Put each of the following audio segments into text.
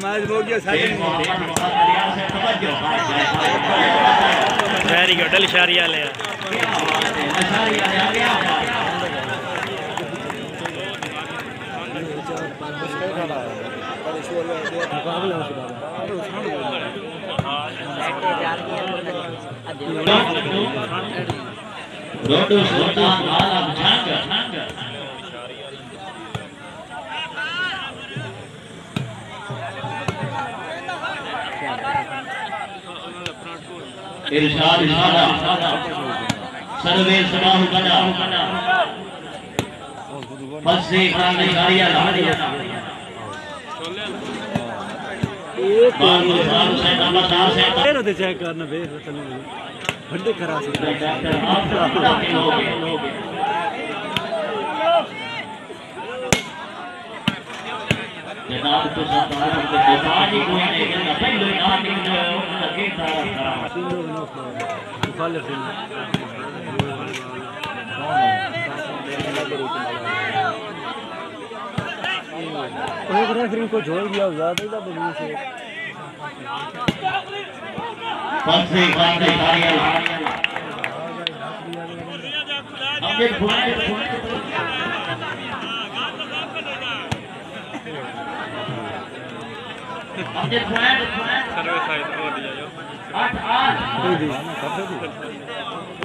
match हो गया very good इशारिया ले रोडू सुल्तान आलम झंग इरशाद इशारा सर्वे सबाहु कदा फसे खाने गाड़िया बार मुसलमान से नंबरदार से तो चेक करना बे बड़े खराब से जनाब तो सरदार के दफाजी कोई नहीं करना पहले नाम जो लगे था मुखालिफ एक रेफरी को छोड़ दिया ज्यादा ही बदली से फसे खाने गाड़िया आगे घुमाए आगे घुमाए सर्वे साइड हो दिया यो 8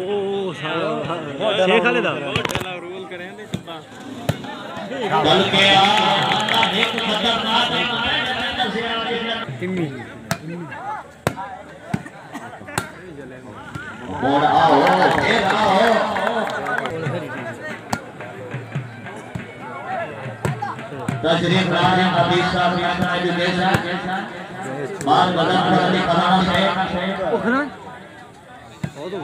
ओ सारा शेख खालिद रूल करें नहीं सुबह दल के अल्लाह एक खतरनाक टिम्मी और आओ फिर आओ तशरीफ लाने हबीब साहब मियां एजुकेशन बाल बदन करने कराना से ओखना ओ तो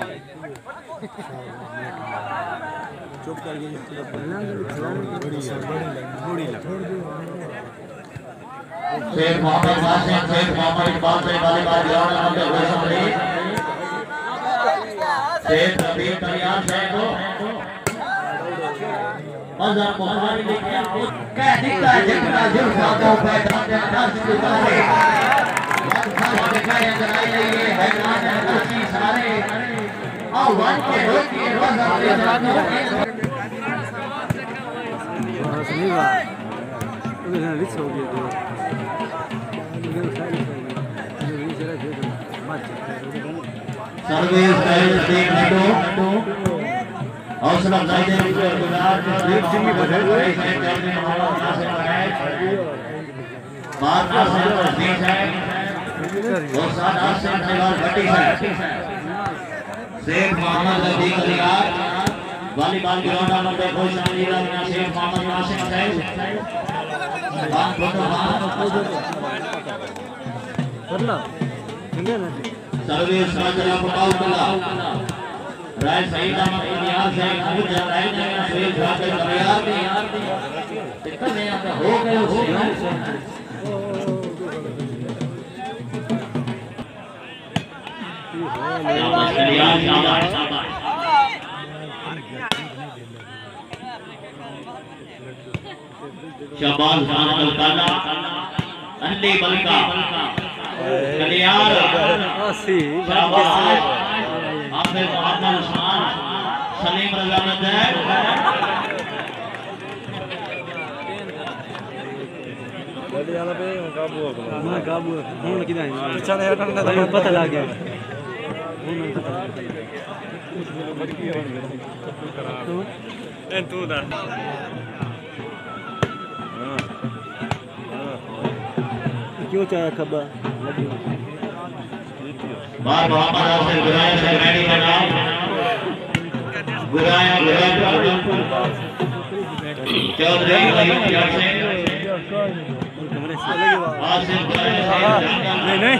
चुप कर गई बड़ी शेख मोहम्मद वासिम शेख मोहम्मद इकबाल से वाली बात ग्राउंड नंबर 2 शेख रबीर कल्याण शेख को मजहब बुखारी लेके आओ कह दिखता है जितना जुल्फा को पैदा दस गुजारे वक्त दिखाया जलाई ये हैरान है खुशी सारे आओ वन के रोके रोजा पे जानो नहीं बा उन्हें रिच हो गया सर्विस टाइम देखने को हौसला अफजाई देने के गुजार एक जिम्मी बदल गई है जल्दी मोहम्मद नासिर बनाए बात का से तस्दीक है वो सादा से खिलाफ घटी है Sheikh Mohammad Latif Aliyar volleyball ground number 2 शामिल है शेख मोहम्मद नासिर है बात फोटो करना ठीक है ना सर्विस राजा पकाउ कला राय सही नाम इतिहास है खुद राय ने शेख राजा करियार में कितने आता हो गए शाबाश करियार शाबाश शाबाश खान कलकाना अंडे बलका कलियार शाबाश आफिर मोहम्मद उस्मान सलीम रजा नजर बड़ी वाला पे काबू फोन किधर है अच्छा नहीं हटना था पता लग गया तू दा क्यों चाहे खबर बार मोहम्मद आसिफ गुराया से रेडी बनाओ गुराया चौधरी वहीद यार से आसिफ गुराया नहीं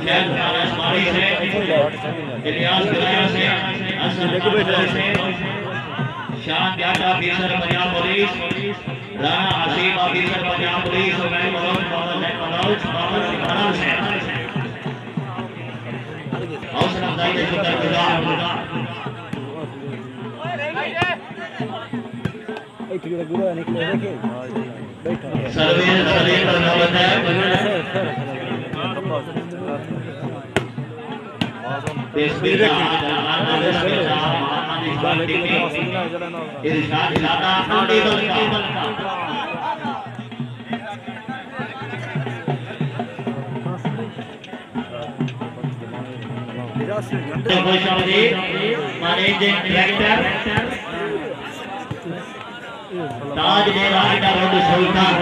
शेख आसमानी से इलियास गुराया से असद से शान प्यादा officer Punjab police Rana Asif officer Punjab police और मैं मनोज मनोज से हौसला अफजाई के शुक्रगुजार सर्वे करना बनता है देश में इरशाद इलाका आंधी बलका मैनेजिंग डायरेक्टर ताज ने राइडा रोड सुल्तान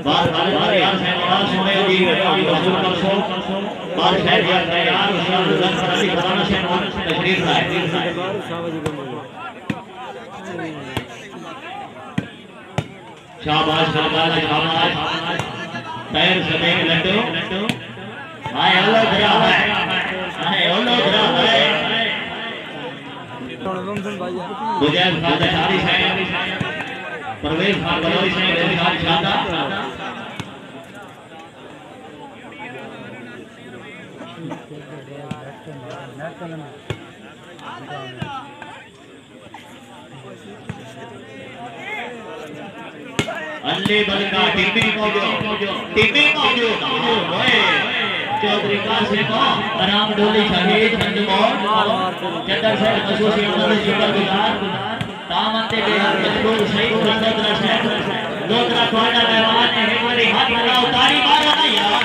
बात वाले यार से नवाज सोने जी वसूल करसो बात शहर यार तैयार उस्ताद रज़ा फराजी खजाना से तशरीफ लाए शाबाश शाबाश शाबाश पैर समेत लड्डू हाय अल्लाह धरा है हाय अल्लाह धरा है मुजाहिद खान शादी से परवेज खान बलोई से इरशाद शादा अल्ले बलका टिप्पी मौजूद ओए चौधरी कासिम राम डोली शहीद मंजूर चंदर से मसूसी अमल शुक्रगुजार तामंते बेहद मजबूर शहीद लोधरा शहर लोधरा कोयना मेहमान ने हिमारी हाथ लगा उतारी मारा ना यार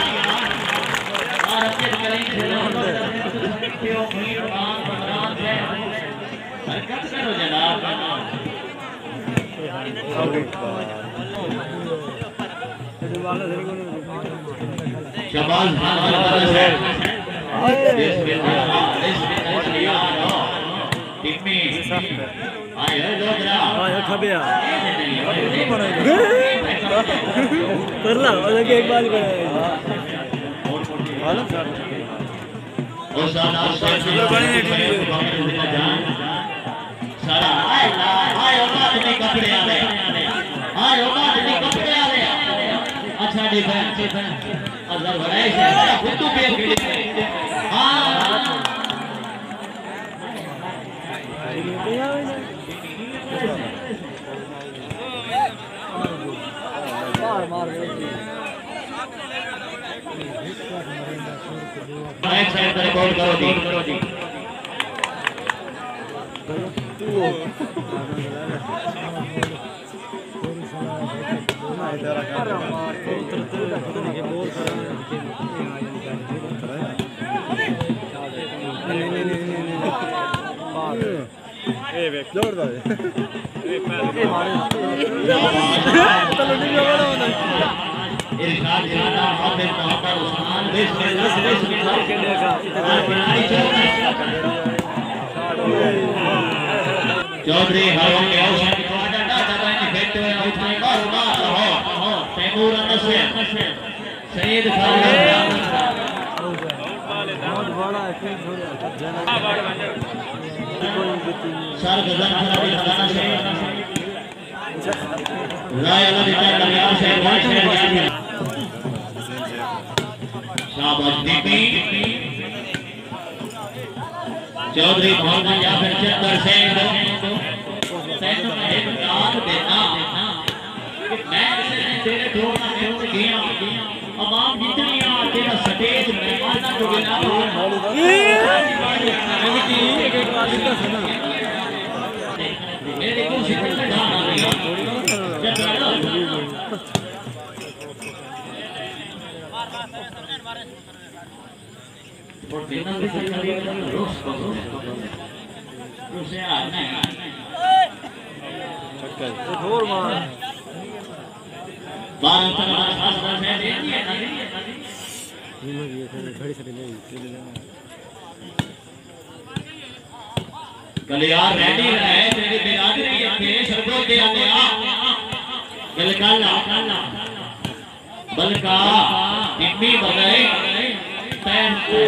और अपने करीम से क्यों भीड़ मान बदरान से हरकत करो जनाब शबाज खान है टिम्मी आए लोधरा आया खबिया करला अलग एक बार बनाया ओसाना बड़ी सारा आए औकात में कपड़े आ रहे आए औकात में कपड़े आ रहे अच्छा डिफेंस अजहर भराई से खुद पे खेले हां मार बैक साइड पर बॉल करो जी इरशाद जाना हाफिज मोहम्मद उस्मान चौधरी हरों के औसत को डंडा दबाने फेंकते हुए उठाए मार रहो तैमूर नसीर सईद खान बहुत बड़ा फील्ड हो रहा सर गजन खराबी खजाना से राय अल्लाह दिता कल्याण से वाइस में जाती शाबाश दीपी चौधरी मोहम्मद जाफर चंदर से तैनो में एक याद देना मैं तेरे ढोलना में उड़ गया अवाम जितनी आ तेरा स्टेज मेहमाना को गिना एक बात इसका सुना मेरे को शिकल ढाना नहीं और बिना भी चली रोस रोसे आना है चक्कर और मार 12 तरह खास खास है दे दिए ना खड़ी खड़ी नहीं कलियार रेडी है तेरी बिरादरी के सरगो के आया बलका टिप्पी बगई पैन को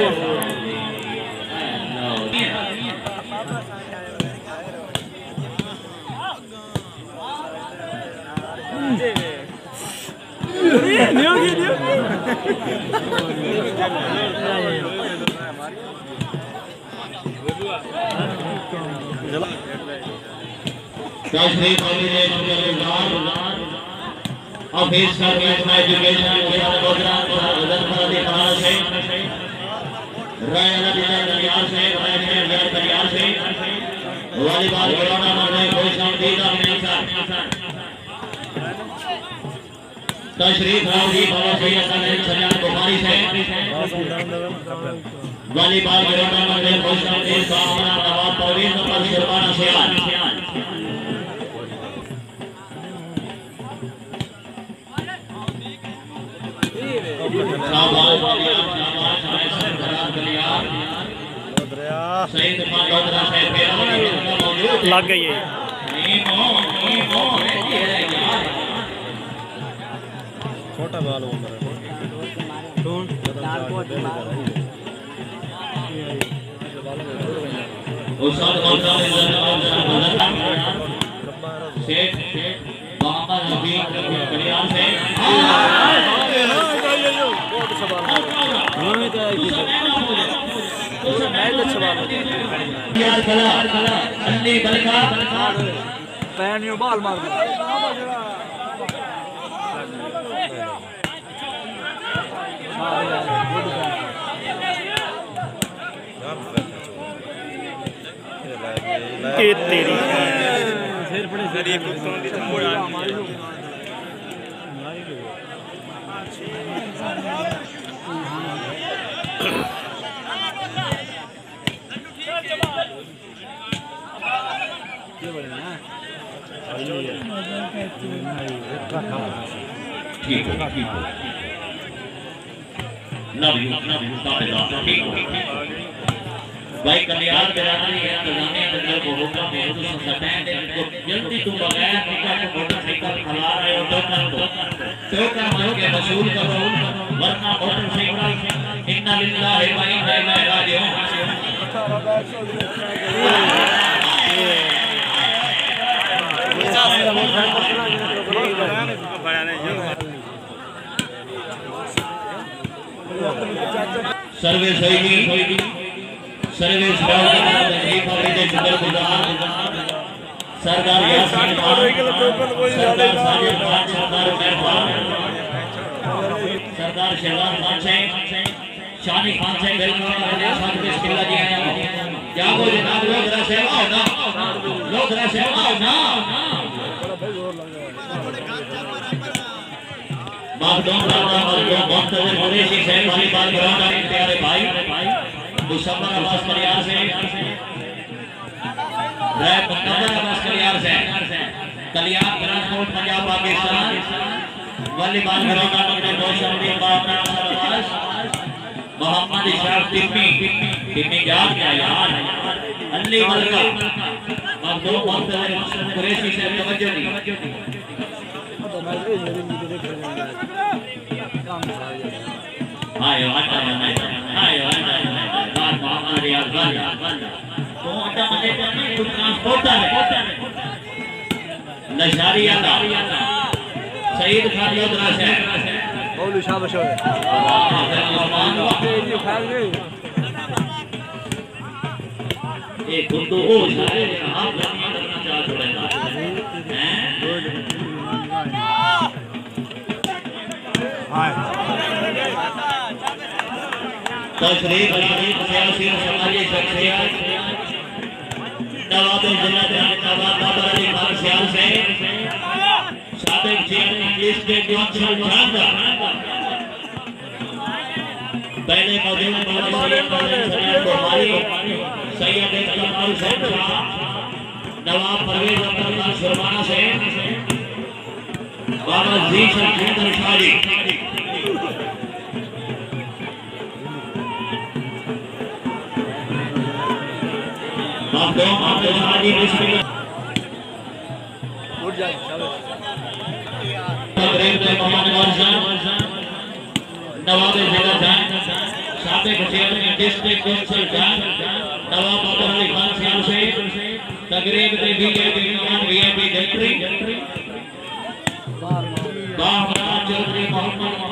तशरीफ फरीदे शुक्रगुजार officer national education mission Godhra Ghazanfar खाना से राय नदीना कल्याण से राय कल्याण से वॉलीबॉल टूर्नामेंट में कोई संदीदा नहीं सर तशरीफ राजी बाबा सैयद सजाद बुखारी से वॉलीबॉल टूर्नामेंट में कोई संदीदा नवाब परवीन पर शुरबाना सियाल लग गई है छोटा बाल बाल मार तेरी ठीक है भाई कल्याण बिरादरी है इंतजामिया बंदर को हुक्म है तो सटाएं दे को जल्दी तुम बगैर टिका को मोटरसाइकिल खला रहे हो तो कर मार के वसूल करो वरना मोटरसाइकिल इन्ना लिल्लाहि व इन्ना इलैहि राजिऊन सर्विस होगी सर्विस तशरीफ फरीदे शुक्रगुजार सरदार यासीन खान सरदार साजिद खान सरदार मेहरबान सरदार शहजाद खान साहब शानी खान साहब बिल्कुल साथ बिस्मिल्लाह जी आया क्या वो जनाब लोग जरा सेवा हो ना लोग जरा सेवा हो ना मखदूम राजा मखदूम मुंतज़िर कुरैशी साहब वाली बात ग्राउंड में प्यारे भाई मुसम्मर अब्बास कलियार से रैप मुकद्दर अब्बास कलियार से Kaliyar transport Punjab Pakistan volleyball ground में रोशनदीन बाबा अब्बास मोहम्मद इशराक टिम्मी याद क्या यार अली मलका मखदूम मुंतज़िर कुरैशी से तवज्जो दी आयो आता बात मोहम्मद रियाज वाला तो आता मजे करने कुछ ट्रांसपोर्टर है नशारी आता सईद खान लोधरा से बोलो शाबाश हो ये गुंडो हो जाए आप दुनिया करना चाह छोड़ेगा हैं हाय तशरीफ सियासी समाजी शख्सियत नवाब जिला नवाब बाबर अली खान सियाल से साबिक चेयरमैन डिस्ट्रिक्ट काउंसिल झांगा पहले मौजूद सैयद कमाल साहब नवाब परवेज अख्तर खान शुरमाना से बाबा जी शमशेर शादी शादी बिस्मिल्लाह उठ जाए नवाब जिला साबिक चेयरमैन डिस्ट्रिक्ट काउंसिल नवाब बाबर अली खान सियाल से तकरीब में बीजेपी वीआईपी एंट्री बाबा चौधरी मोहम्मद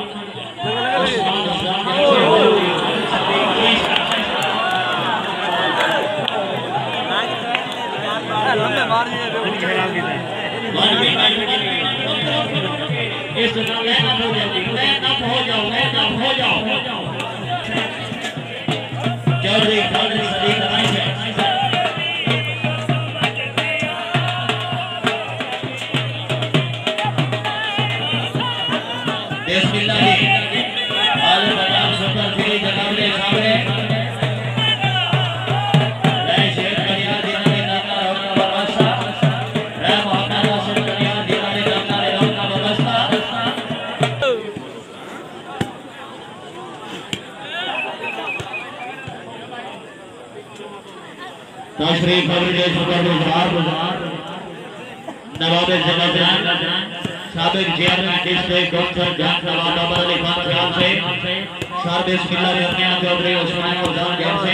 हो जाओ चौधरी सदीक राय से बिस्मिल्लाह आले पंजाब सुपर फिरी जनाबे सामने जय शेर कन्या दीना के नाम का व्यवस्था रे मोहम्मद शेर कन्या दीना के नाम का व्यवस्था तशरीफ फरीदे सुपर बाजार नवाब जनाब साबिक चेयरमैन डिस्ट्रिक्ट डॉक्टर जान नवाब बाबर अली खान साहब से साबिक बिस्मिल्लाह रखिया चौधरी उस्मान उजान जैन से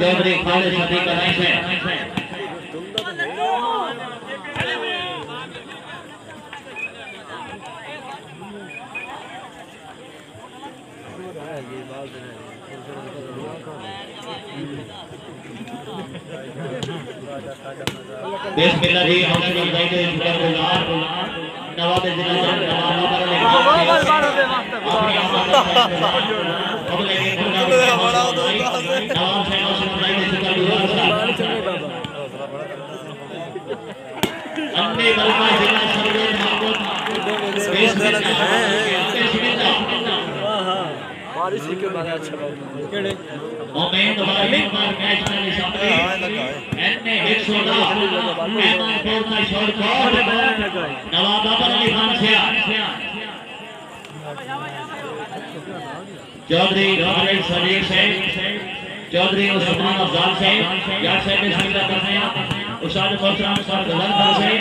चौधरी खालिद सदीक राय से बिस्मिल्लाह जी हौसला अफजाई के शुक्रगुजार नवाब जिला नवाब बाबर अली खान अपनी नवाब से हौसला अफजाई के शुक्रगुजार अन्य बलमा जिला सरवर बारिश के बाद अच्छा केड़े उम्मीदवारी पर मैच में शामिल एनए 110 एमआर का शॉट नवाब बाबर अली खान से चौधरी खालिद सदीक से चौधरी उस्मान अफजाल से या से बिस्मिल्लाह करने उस्ताद मोहतरम सर गजल से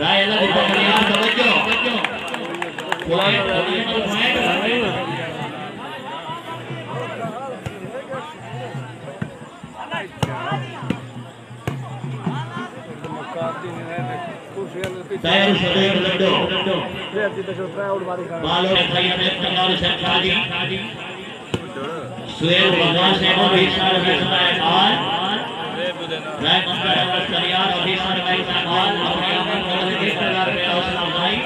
राय अल्लाह दी बकरियां तवज्जो तैयार सदैव लड्डू बालों में खैर इफ्तिखार सरकारी सुहेल बगास से भी सारे में आज राय मंदिर अवस करियार अभी सारे में आज अपने अमल करने के प्रकार में हौसला अफजाई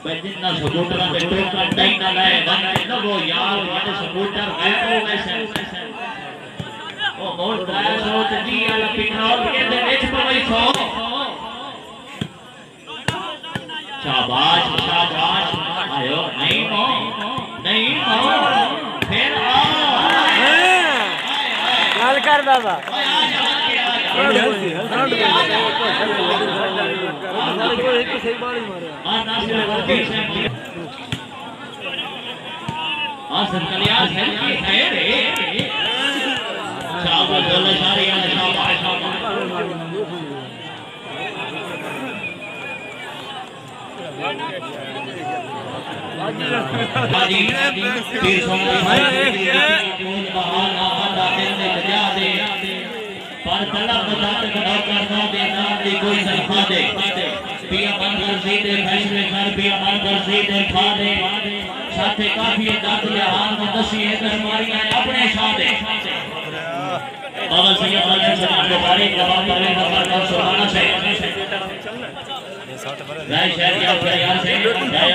जितना सपोर्टर पे टोका टाइम ना लाए बंदा वो यार वाले सपोर्टर है वो वैसे ओ मोर दाया सोच दी वाला पिनौल के दे विच पवई सो शाबाश शाबाश आयो नहीं हो फिर आओ गल कर दादा पर तलब बजात खड़ा करना देना दी कोई सल्फा दे पिया मन कर सी दे फैसले कर पिया मन कर सी दे खा दे साथे काफी दर्द जहान में दसी है दरबारियां अपने साथे बाबा सैयद वाले सलाम बुखारी जवाब करे बाबा सुभान से राय शहर या प्यार से जय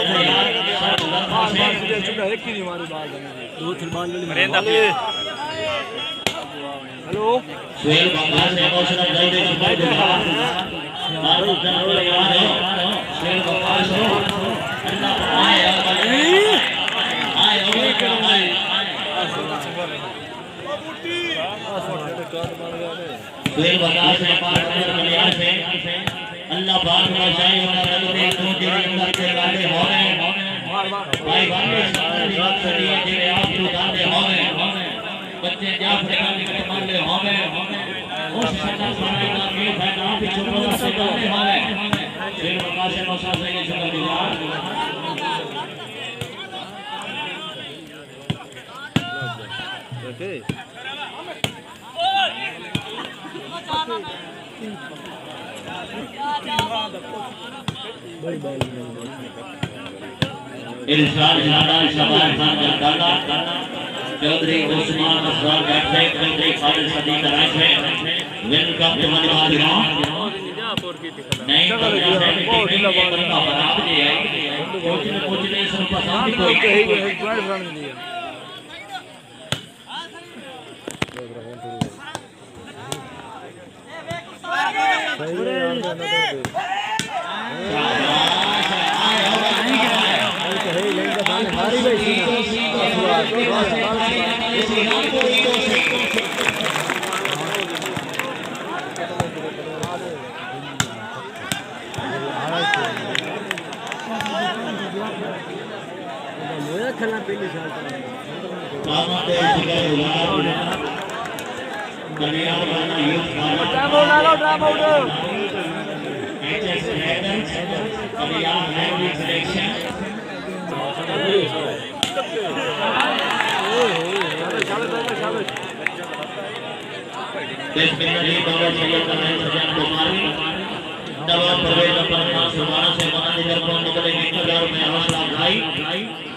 अल्लाह से एक ही हमारी बात दो तिरमान हेलो सुहेल बंगला से हौसला अफजाई के शुक्रगुजार बार जनवर याद हो सुहेल बंगला से अल्लाह आए सुहेल बंगला से पार कल्याण से अल्लाह पाक बचाए और रब ने तो तेरे अंदर के गाले हो गए भाई वाले सारी बात सही है तेरे आप जो गाले हो गए बच्चे जाफर का निकल मारले होवे उस सदा सुनाएगा के फायदा पे चुपड़ा से गाने होवे फिर बका से मौसा से ये शुक्रगुजार ओके इरशाद शादान शबान खान जरदाला चौधरी उस्मान अफजाल बैठे चौधरी खालिद सदीक राय से वेलकम टू मनी बादशाह नहीं बहुत ढीला बंदा बना दिया कुछ नहीं सब पसंद कोई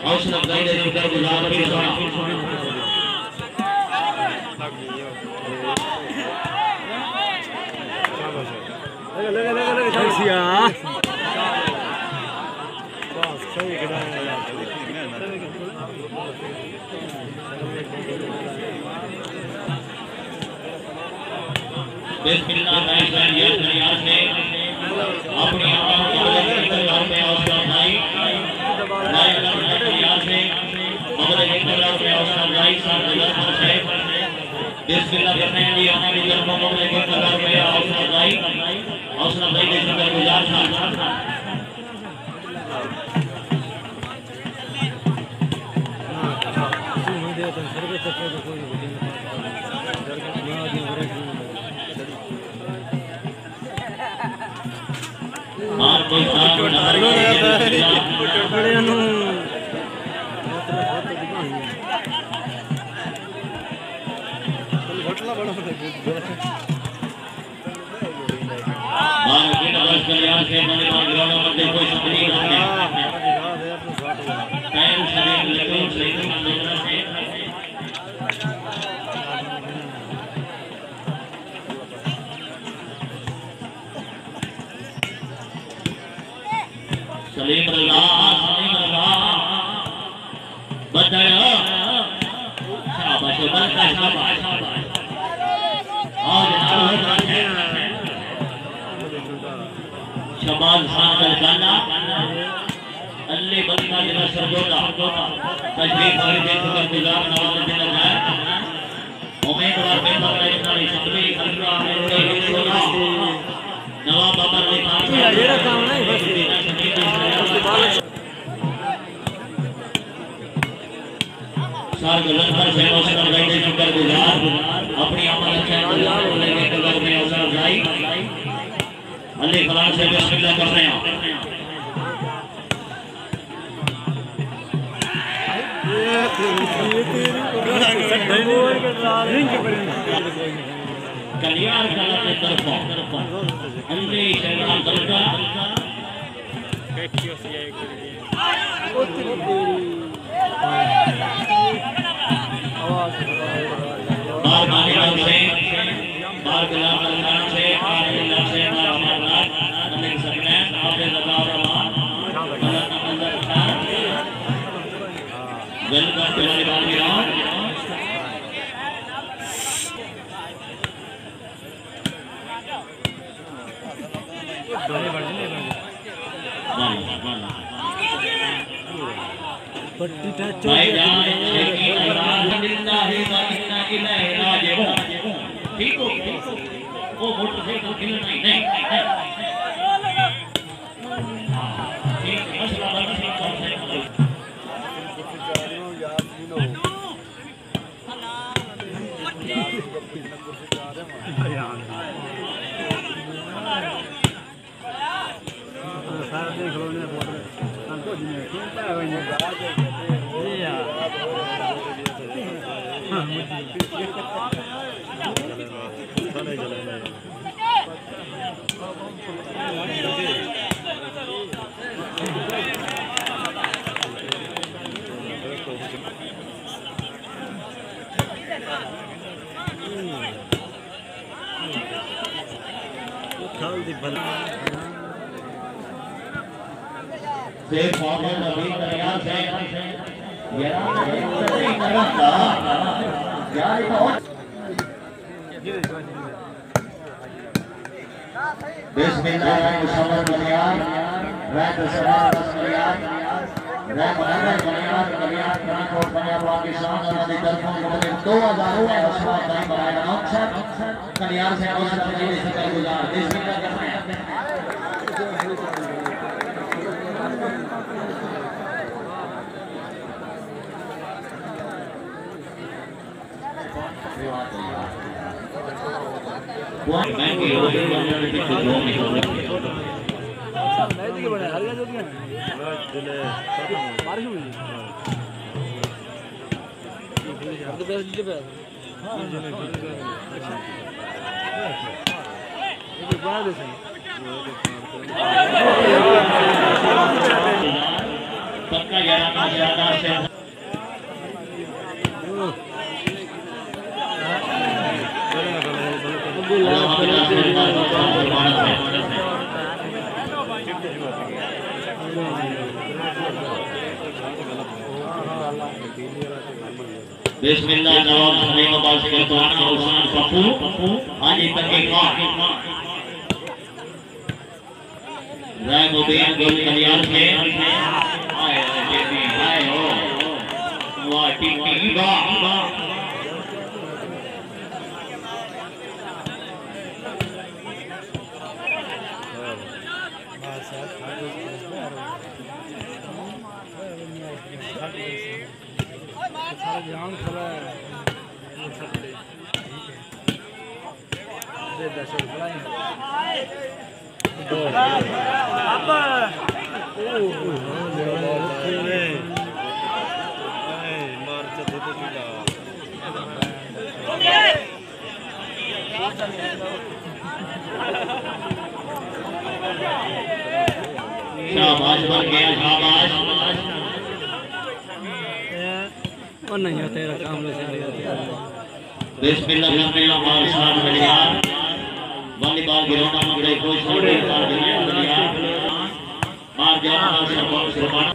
हौसला अफजाई दे शुक्रगुजार भी अपनी सलीम रजा बताया शाबाश बरका शाबाश और शबाज खान गाना अल्ले बंदा जिला सरगोदा तशरीफ और शुक्रगुजार नवाजुद्दीन अजहर उम्मीदवार बेहतर राजस्थानी असेंबली खलका नवाब बाबर ने सार गलंबर से हौसला अफजाई दे शुक्रगुजार अपनी अमल अच्छा गुजार में हौसला अफजाई अली फलान से बिस्मिल्लाह कर रहे हैं कलियार कला के तरफ अंदे शहरान दरगाह बार मानिका से बार गुलाम खान से आरिल्ला से बार अमरनाथ नबी सबने हाफिज अल्लाह रहमान मौलाना मंजर खान वेलकम टू बाबीराम भाई जान शेखी अल्हम्दुलिल्लाह व इन्ना इलैहि राजिऊन ठीक हो वो मोटरसाइकिल खिलना ही नहीं ठीक मसला बन सकता है सारा देख लो ने बोल हमको दिन चिंता है खाल दी से मोहम्मद नबी कन्या से ये करता यार बिस्मिल्लाहिर्रहमानिर्रहीम कन्या रात सवार कन्या रात मोहम्मद कन्या ट्रांसपोर्ट कन्या पाकिस्तान से तरफों को 2000 रुपए हौसला टाइम बनाया अक्सर कन्या से हौसला जी से गुजार बिस्मिल्लाह करते हैं पक्का 11 से बिस्मिल्लाह नवाब हमीद अब्बास के तोना हुसैन पप्पू हाजी तहकीकात राय मुबीन गुल कल्याण के आए जेबी आए हो वाह टिकी वाह शाबाश बन गया शाबाश और नहीं होता तेरा काम ले बिस्मिल्लाह बिस्मिल्लाह मार साथ बढ़िया वॉलीबॉल गिरोना मगरे कोई छोड़े मार बढ़िया मार जाना सरपंच सरपंच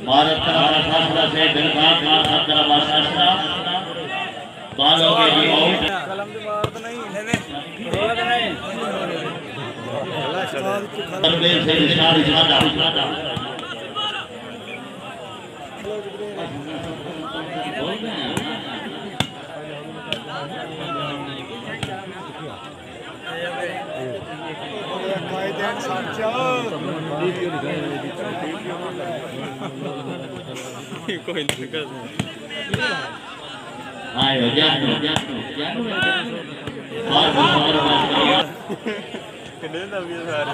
भारत का शास्त्र से बिलखात मार साथ का शास्त्र बालों के लिए कलम से मार तो नहीं लेने रोक नहीं तरबेल से इशारा कोई दिक्कत नहीं आयो जानो लेना भी सारा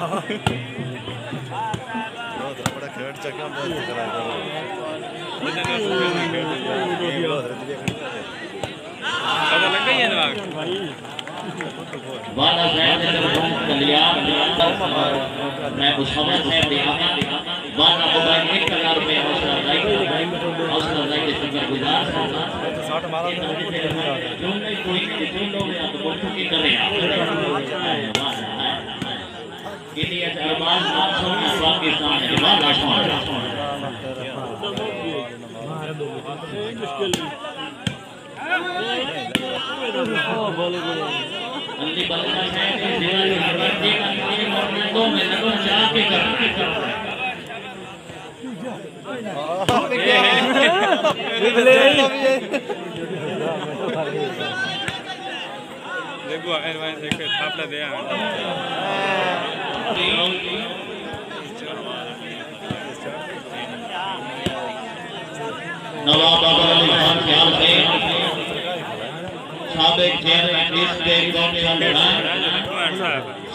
बहुत बड़ा खेल चक्का बहुत करा पता लग गई है ना वाला साहब ने तरफ कल्याण मैं उस समय से दिया वाला मोबाइल 1000 रुपए हौसला अफजाई के शुक्रगुजार 60 मारा जो नहीं कोई लोग या तो बोल की कर रहे के लिए अरमान सोना पाकिस्तान है वाला अंधी बल्ला है कि दिवाली हरदी का मेरे मोहम्मदों में लगो चाह के कर देखो एडवांस एक थापला दे नवाब बाबर अली खान ख्याल से साबिक चेयरमैन डिस्ट्रिक्ट कौंसिल लड़ा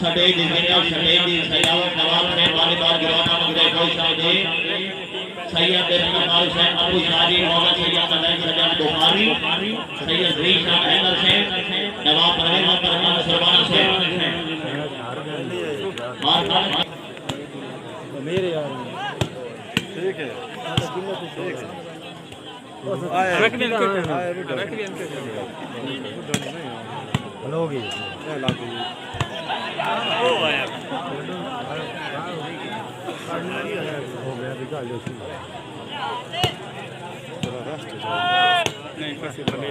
सटे जिंदगी सटे दी सयावत नवाब से वालीबाल गिरवाना मगरे कोई शादी सैयद बिन कमाल से अबू शादी मोहम्मद सैयद अली सजन बुखारी सैयद रीशा हैदर से नवाब परवेज परमान सरवाना से मेरे यार ठीक है हेलो नहीं फंसी बने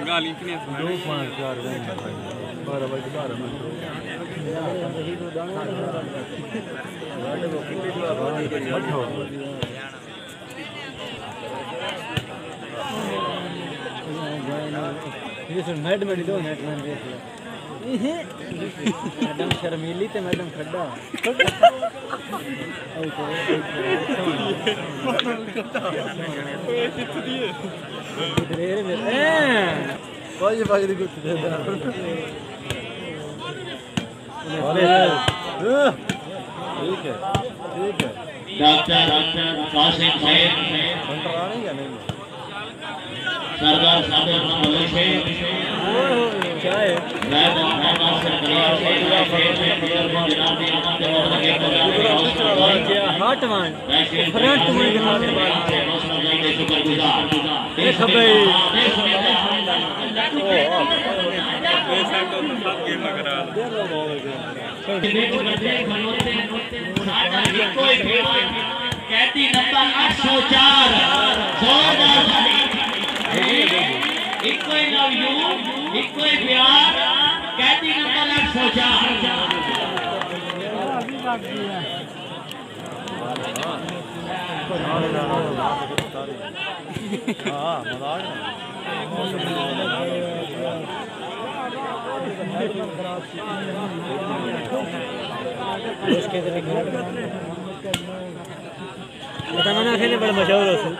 गाली कितनी है 2 5 4 12 बजे 12 मिनट मैडम दो मैडम देख लो मैडम शर्मीली ते मैडम खड्डा कोई बात नहीं कुछ दे दे ठीक है डॉक्टर कासिम सैयद सरदार सादर मलिक क्या है हार्ट मान फ्रंट में कहती number 804 echo love you echo प्यार कहती नंबर 804 बड़ा मशहूर हो